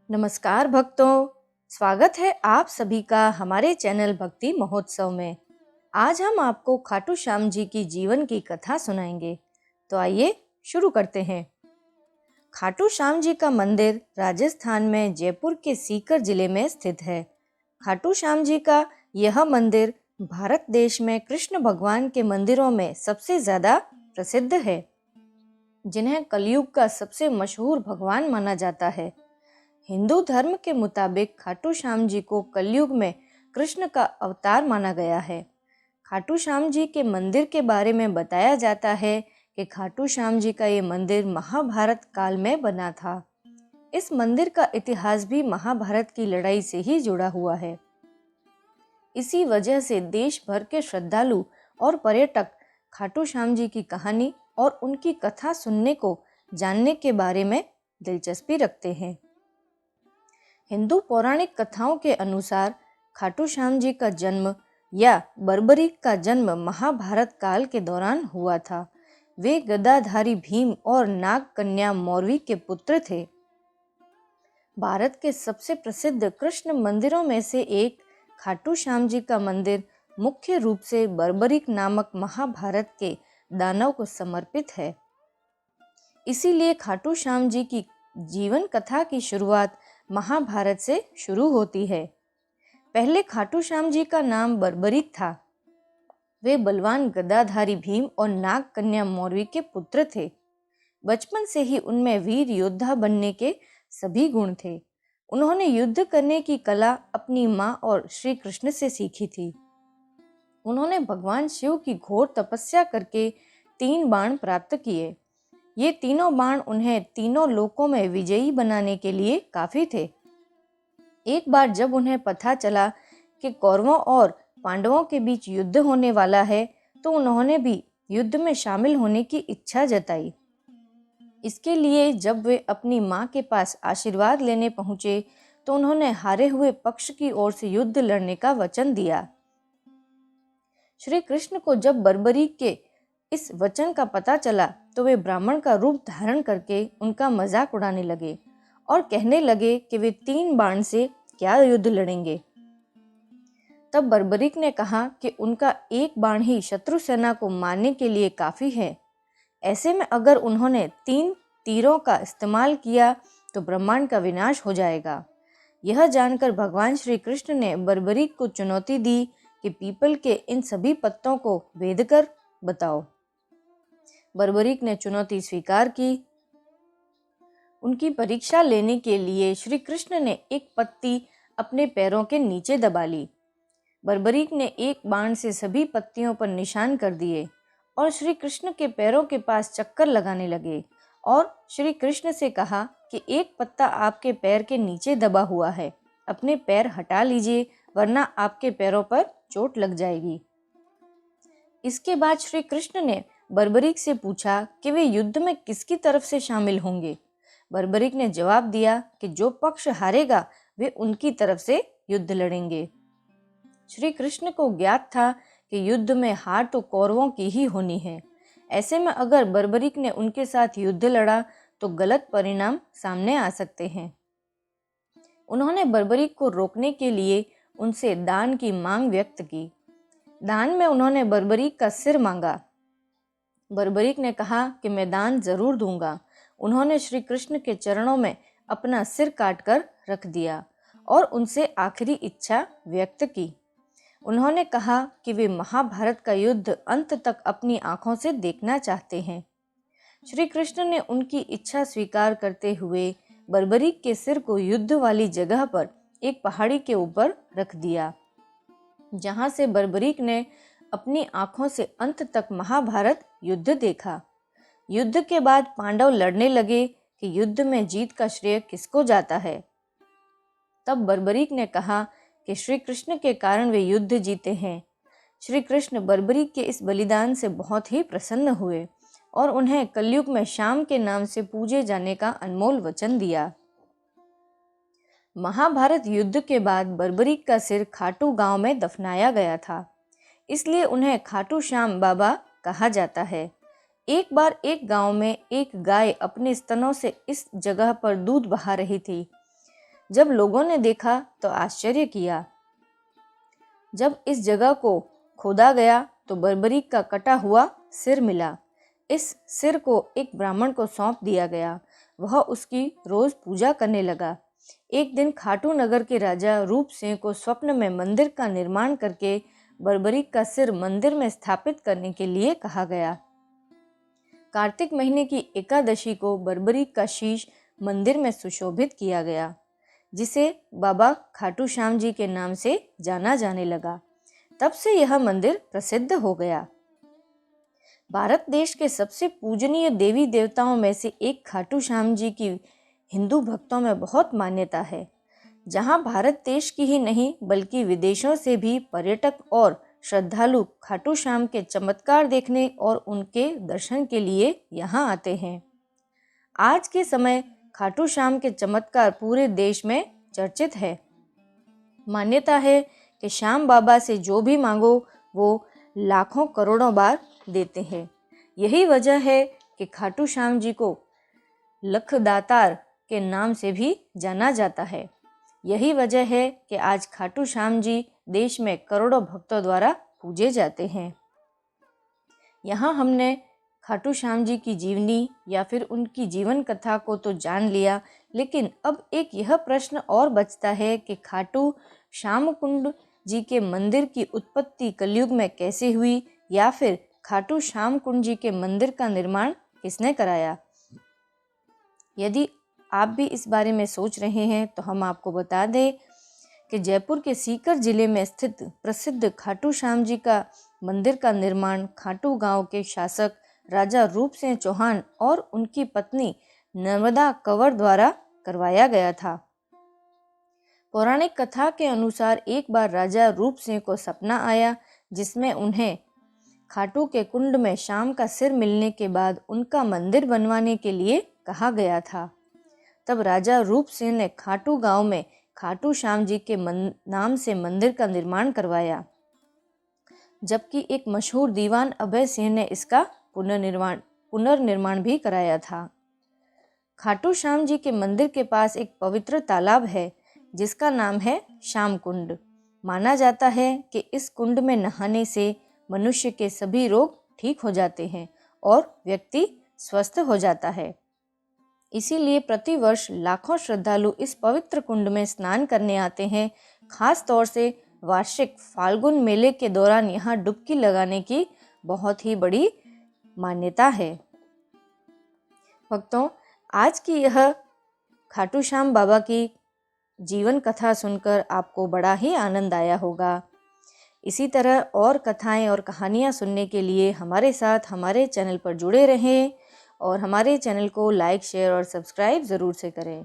नमस्कार भक्तों, स्वागत है आप सभी का हमारे चैनल भक्ति महोत्सव में। आज हम आपको खाटू श्याम जी की जीवन की कथा सुनाएंगे। तो आइए शुरू करते हैं। खाटू श्याम जी का मंदिर राजस्थान में जयपुर के सीकर जिले में स्थित है। खाटू श्याम जी का यह मंदिर भारत देश में कृष्ण भगवान के मंदिरों में सबसे ज्यादा प्रसिद्ध है, जिन्हें कलयुग का सबसे मशहूर भगवान माना जाता है। हिंदू धर्म के मुताबिक खाटू श्याम जी को कलयुग में कृष्ण का अवतार माना गया है। खाटू श्याम जी के मंदिर के बारे में बताया जाता है कि खाटू श्याम जी का ये मंदिर महाभारत काल में बना था। इस मंदिर का इतिहास भी महाभारत की लड़ाई से ही जुड़ा हुआ है। इसी वजह से देश भर के श्रद्धालु और पर्यटक खाटू श्याम जी की कहानी और उनकी कथा सुनने को, जानने के बारे में दिलचस्पी रखते हैं। हिंदू पौराणिक कथाओं के अनुसार खाटू श्याम जी का जन्म या बर्बरीक का जन्म महाभारत काल के दौरान हुआ था। वे गदाधारी भीम और नाग कन्या मौरवी के पुत्र थे। भारत के सबसे प्रसिद्ध कृष्ण मंदिरों में से एक खाटू श्याम जी का मंदिर मुख्य रूप से बर्बरीक नामक महाभारत के दानव को समर्पित है। इसीलिए खाटू श्याम जी की जीवन कथा की शुरुआत महाभारत से शुरू होती है। पहले खाटू श्याम जी का नाम बर्बरीक था। वे बलवान गदाधारी भीम और नाग कन्या मौरवी के पुत्र थे। बचपन से ही उनमें वीर योद्धा बनने के सभी गुण थे। उन्होंने युद्ध करने की कला अपनी माँ और श्री कृष्ण से सीखी थी। उन्होंने भगवान शिव की घोर तपस्या करके 3 बाण प्राप्त किए। ये तीनों बाण उन्हें तीनों लोकों में विजयी बनाने के लिए काफी थे। एक बार जब उन्हें पता चला कि कौरवों और पांडवों के बीच युद्ध होने वाला है, तो उन्होंने भी युद्ध में शामिल होने की इच्छा जताई। इसके लिए जब वे अपनी माँ के पास आशीर्वाद लेने पहुंचे, तो उन्होंने हारे हुए पक्ष की ओर से युद्ध लड़ने का वचन दिया। श्री कृष्ण को जब बर्बरीक के इस वचन का पता चला, तो वे ब्राह्मण का रूप धारण करके उनका मजाक उड़ाने लगे और कहने लगे कि वे 3 बाण से क्या युद्ध लड़ेंगे। तब बर्बरीक ने कहा कि उनका एक बाण ही शत्रु सेना को मारने के लिए काफी है। ऐसे में अगर उन्होंने 3 तीरों का इस्तेमाल किया तो ब्रह्मांड का विनाश हो जाएगा। यह जानकर भगवान श्री कृष्ण ने बर्बरीक को चुनौती दी कि पीपल के इन सभी पत्तों को भेद कर बताओ। बर्बरीक ने चुनौती स्वीकार की। उनकी परीक्षा लेने के लिए श्री कृष्ण ने एक पत्ती अपने पैरों के नीचे दबा ली। बर्बरीक ने एक बाण से सभी पत्तियों पर निशान कर दिए और श्री कृष्ण के पैरों के पास चक्कर लगाने लगे और श्री कृष्ण से कहा कि एक पत्ता आपके पैर के नीचे दबा हुआ है, अपने पैर हटा लीजिए, वरना आपके पैरों पर चोट लग जाएगी। इसके बाद श्री कृष्ण ने बर्बरीक से पूछा कि वे युद्ध में किसकी तरफ से शामिल होंगे। बर्बरीक ने जवाब दिया कि जो पक्ष हारेगा वे उनकी तरफ से युद्ध लड़ेंगे। श्री कृष्ण को ज्ञात था कि युद्ध में हार तो कौरवों की ही होनी है। ऐसे में अगर बर्बरीक ने उनके साथ युद्ध लड़ा तो गलत परिणाम सामने आ सकते हैं। उन्होंने बर्बरीक को रोकने के लिए उनसे दान की मांग व्यक्त की। दान में उन्होंने बर्बरीक का सिर मांगा। बर्बरीक ने कहा कि मैं दान जरूर दूंगा। उन्होंने श्री कृष्ण के चरणों में अपना सिर काटकर रख दिया और उनसे आखिरी इच्छा व्यक्त की। उन्होंने कहा कि वे महाभारत का युद्ध अंत तक अपनी आंखों से देखना चाहते हैं। श्री कृष्ण ने उनकी इच्छा स्वीकार करते हुए बर्बरीक के सिर को युद्ध वाली जगह पर एक पहाड़ी के ऊपर रख दिया, जहां से बर्बरीक ने अपनी आंखों से अंत तक महाभारत युद्ध देखा। युद्ध के बाद पांडव लड़ने लगे कि युद्ध में जीत का श्रेय किसको जाता है। तब बर्बरीक ने कहा कि श्री कृष्ण के कारण वे युद्ध जीते हैं। श्री कृष्ण बर्बरीक के इस बलिदान से बहुत ही प्रसन्न हुए और उन्हें कलयुग में श्याम के नाम से पूजे जाने का अनमोल वचन दिया। महाभारत युद्ध के बाद बर्बरीक का सिर खाटू गांव में दफनाया गया था, इसलिए उन्हें खाटू श्याम बाबा कहा जाता है। एक बार एक गांव में एक गाय अपने स्तनों से इस जगह पर दूध बहा रही थी। जब लोगों ने देखा तो आश्चर्य किया। जब इस जगह को खोदा गया तो बर्बरीक का कटा हुआ सिर मिला। इस सिर को एक ब्राह्मण को सौंप दिया गया। वह उसकी रोज पूजा करने लगा। एक दिन खाटू नगर के राजा रूप सिंह को स्वप्न में मंदिर का निर्माण करके बर्बरीक का सिर मंदिर में स्थापित करने के लिए कहा गया। कार्तिक महीने की एकादशी को बर्बरीक का शीश मंदिर में सुशोभित किया गया, जिसे बाबा खाटू श्याम जी के नाम से जाना जाने लगा। तब से यह मंदिर प्रसिद्ध हो गया। भारत देश के सबसे पूजनीय देवी देवताओं में से एक खाटू श्याम जी की हिंदू भक्तों में बहुत मान्यता है। जहां भारत देश की ही नहीं बल्कि विदेशों से भी पर्यटक और श्रद्धालु खाटू श्याम के चमत्कार देखने और उनके दर्शन के लिए यहाँ आते हैं। आज के समय खाटू श्याम के चमत्कार पूरे देश में चर्चित है। मान्यता है कि श्याम बाबा से जो भी मांगो वो लाखों करोड़ों बार देते हैं। यही वजह है कि खाटू श्याम जी को लखदातार के नाम से भी जाना जाता है। यही वजह है कि आज खाटू श्याम जी देश में करोड़ों भक्तों द्वारा पूजे जाते हैं। यहाँ हमने खाटू श्याम जी की जीवनी या फिर उनकी जीवन कथा को तो जान लिया, लेकिन अब एक यह प्रश्न और बचता है कि खाटू श्याम कुंड जी के मंदिर की उत्पत्ति कलयुग में कैसे हुई, या फिर खाटू श्याम कुंड जी के मंदिर का निर्माण किसने कराया। यदि आप भी इस बारे में सोच रहे हैं तो हम आपको बता दें कि जयपुर के सीकर जिले में स्थित प्रसिद्ध खाटू श्याम जी का मंदिर का निर्माण खाटू गांव के शासक राजा रूप सिंह चौहान और उनकी पत्नी नर्मदा कंवर द्वारा करवाया गया था। पौराणिक कथा के अनुसार एक बार राजा रूप सिंह को सपना आया, जिसमें उन्हें खाटू के कुंड में श्याम का सिर मिलने के बाद उनका मंदिर बनवाने के लिए कहा गया था। तब राजा रूप सिंह ने खाटू गांव में खाटू श्याम जी के नाम से मंदिर का निर्माण करवाया, जबकि एक मशहूर दीवान अभय सिंह ने इसका पुनर्निर्माण भी कराया था। खाटू श्याम जी के मंदिर के पास एक पवित्र तालाब है जिसका नाम है श्याम कुंड। माना जाता है कि इस कुंड में नहाने से मनुष्य के सभी रोग ठीक हो जाते हैं और व्यक्ति स्वस्थ हो जाता है। इसीलिए प्रतिवर्ष लाखों श्रद्धालु इस पवित्र कुंड में स्नान करने आते हैं। खास तौर से वार्षिक फाल्गुन मेले के दौरान यहाँ डुबकी लगाने की बहुत ही बड़ी मान्यता है। भक्तों, आज की यह खाटू श्याम बाबा की जीवन कथा सुनकर आपको बड़ा ही आनंद आया होगा। इसी तरह और कथाएं और कहानियां सुनने के लिए हमारे साथ हमारे चैनल पर जुड़े रहें और हमारे चैनल को लाइक, शेयर और सब्सक्राइब ज़रूर से करें।